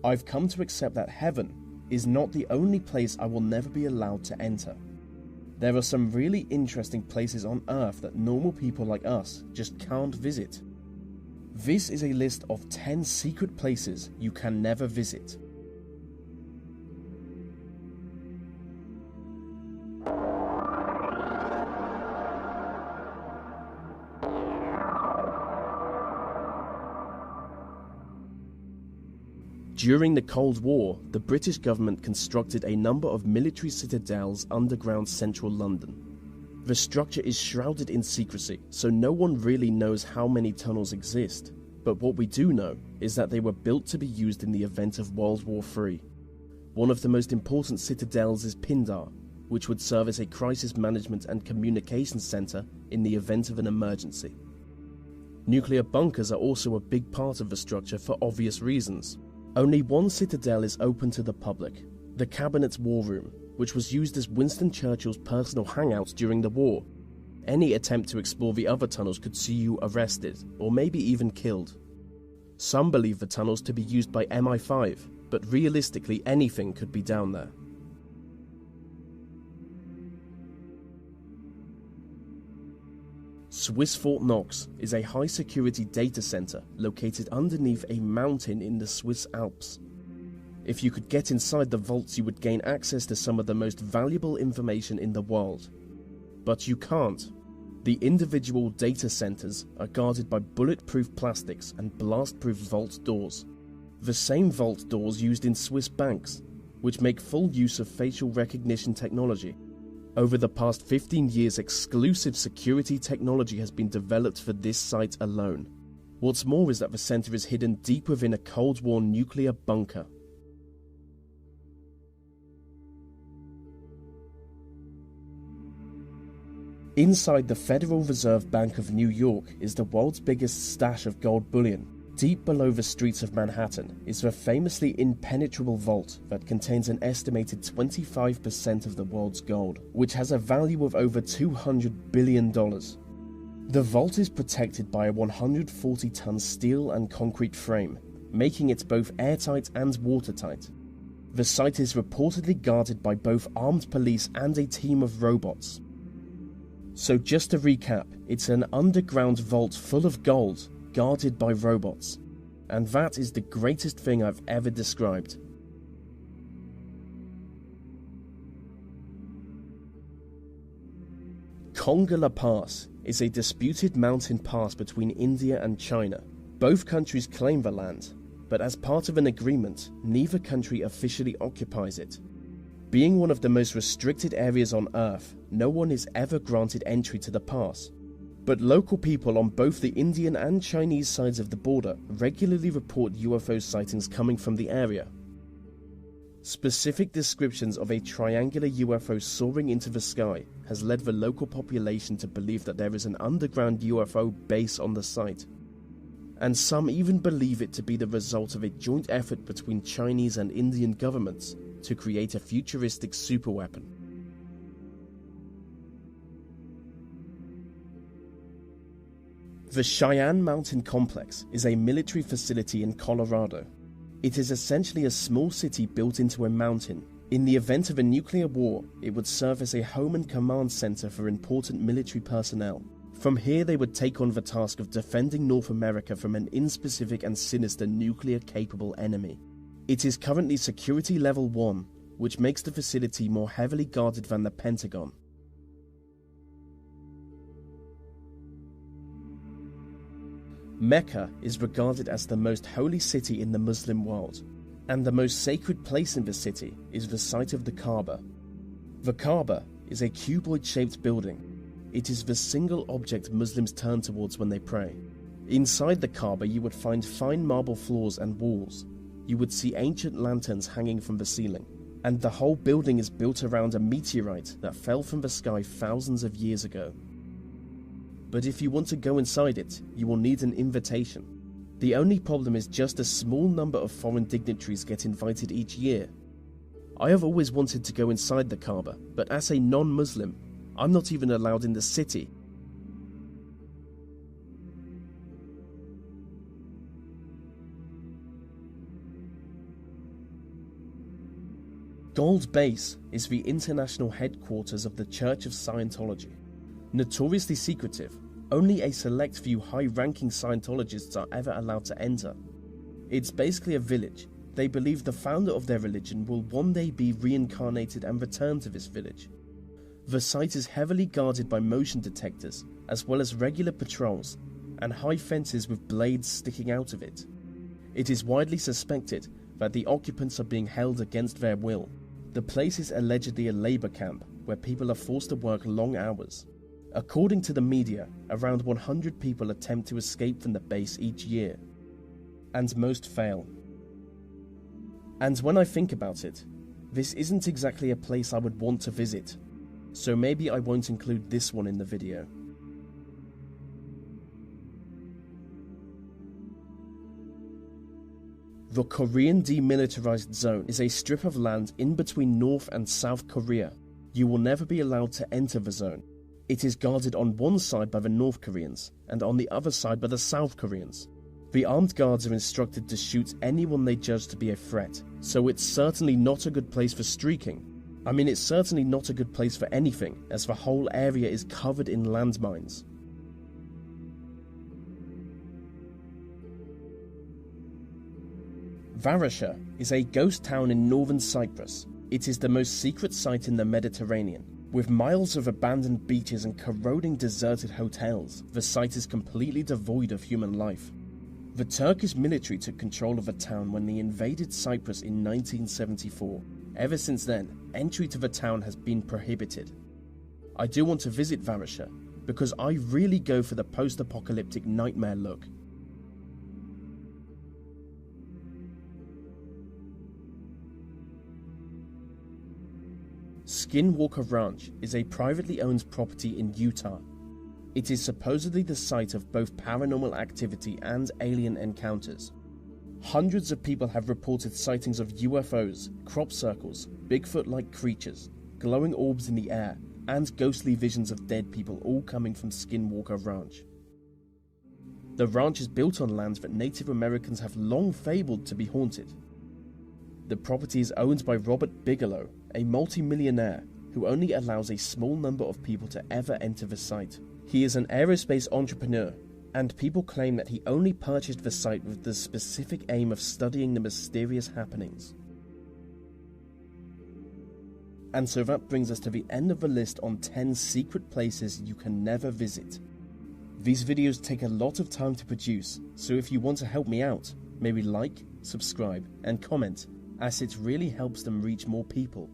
I've come to accept that heaven is not the only place I will never be allowed to enter. There are some really interesting places on Earth that normal people like us just can't visit. This is a list of 10 secret places you can never visit. During the Cold War, the British government constructed a number of military citadels underground central London. The structure is shrouded in secrecy, so no one really knows how many tunnels exist, but what we do know is that they were built to be used in the event of World War III. One of the most important citadels is Pindar, which would serve as a crisis management and communications centre in the event of an emergency. Nuclear bunkers are also a big part of the structure for obvious reasons. Only one citadel is open to the public, the Cabinet's War Room, which was used as Winston Churchill's personal hangout during the war. Any attempt to explore the other tunnels could see you arrested, or maybe even killed. Some believe the tunnels to be used by MI5, but realistically anything could be down there. Swiss Fort Knox is a high-security data center located underneath a mountain in the Swiss Alps. If you could get inside the vaults, you would gain access to some of the most valuable information in the world. But you can't. The individual data centers are guarded by bulletproof plastics and blast-proof vault doors. The same vault doors used in Swiss banks, which make full use of facial recognition technology. Over the past 15 years, exclusive security technology has been developed for this site alone. What's more is that the center is hidden deep within a Cold War nuclear bunker. Inside the Federal Reserve Bank of New York is the world's biggest stash of gold bullion. Deep below the streets of Manhattan is the famously impenetrable vault that contains an estimated 25% of the world's gold, which has a value of over $200 billion. The vault is protected by a 140-ton steel and concrete frame, making it both airtight and watertight. The site is reportedly guarded by both armed police and a team of robots. So just to recap, it's an underground vault full of gold, guarded by robots. And that is the greatest thing I've ever described. Konga La Pass is a disputed mountain pass between India and China. Both countries claim the land, but as part of an agreement, neither country officially occupies it. Being one of the most restricted areas on Earth, no one is ever granted entry to the pass. But local people on both the Indian and Chinese sides of the border regularly report UFO sightings coming from the area. Specific descriptions of a triangular UFO soaring into the sky has led the local population to believe that there is an underground UFO base on the site. And some even believe it to be the result of a joint effort between Chinese and Indian governments to create a futuristic superweapon. The Cheyenne Mountain Complex is a military facility in Colorado. It is essentially a small city built into a mountain. In the event of a nuclear war, it would serve as a home and command center for important military personnel. From here, they would take on the task of defending North America from an inspecific and sinister nuclear-capable enemy. It is currently Security Level 1, which makes the facility more heavily guarded than the Pentagon. Mecca is regarded as the most holy city in the Muslim world, and the most sacred place in the city is the site of the Kaaba. The Kaaba is a cuboid-shaped building. It is the single object Muslims turn towards when they pray. Inside the Kaaba you would find fine marble floors and walls. You would see ancient lanterns hanging from the ceiling, and the whole building is built around a meteorite that fell from the sky thousands of years ago. But if you want to go inside it, you will need an invitation. The only problem is just a small number of foreign dignitaries get invited each year. I have always wanted to go inside the Kaaba, but as a non-Muslim, I'm not even allowed in the city. Gold Base is the international headquarters of the Church of Scientology. Notoriously secretive, only a select few high-ranking Scientologists are ever allowed to enter. It's basically a village. They believe the founder of their religion will one day be reincarnated and return to this village. The site is heavily guarded by motion detectors, as well as regular patrols, and high fences with blades sticking out of it. It is widely suspected that the occupants are being held against their will. The place is allegedly a labour camp, where people are forced to work long hours. According to the media, around 100 people attempt to escape from the base each year, and most fail. And when I think about it, this isn't exactly a place I would want to visit, so maybe I won't include this one in the video. The Korean Demilitarized Zone is a strip of land in between North and South Korea. You will never be allowed to enter the zone. It is guarded on one side by the North Koreans and on the other side by the South Koreans. The armed guards are instructed to shoot anyone they judge to be a threat, so it's certainly not a good place for streaking. I mean, it's certainly not a good place for anything, as the whole area is covered in landmines. Varasha is a ghost town in northern Cyprus. It is the most secret site in the Mediterranean. With miles of abandoned beaches and corroding deserted hotels, the site is completely devoid of human life. The Turkish military took control of the town when they invaded Cyprus in 1974. Ever since then, entry to the town has been prohibited. I do want to visit Varasha, because I really go for the post-apocalyptic nightmare look. Skinwalker Ranch is a privately owned property in Utah. It is supposedly the site of both paranormal activity and alien encounters. Hundreds of people have reported sightings of UFOs, crop circles, Bigfoot-like creatures, glowing orbs in the air, and ghostly visions of dead people, all coming from Skinwalker Ranch. The ranch is built on land that Native Americans have long fabled to be haunted. The property is owned by Robert Bigelow, a multi-millionaire who only allows a small number of people to ever enter the site. He is an aerospace entrepreneur, and people claim that he only purchased the site with the specific aim of studying the mysterious happenings. And so that brings us to the end of the list on 10 secret places you can never visit. These videos take a lot of time to produce, so if you want to help me out, maybe like, subscribe, and comment, as it really helps them reach more people.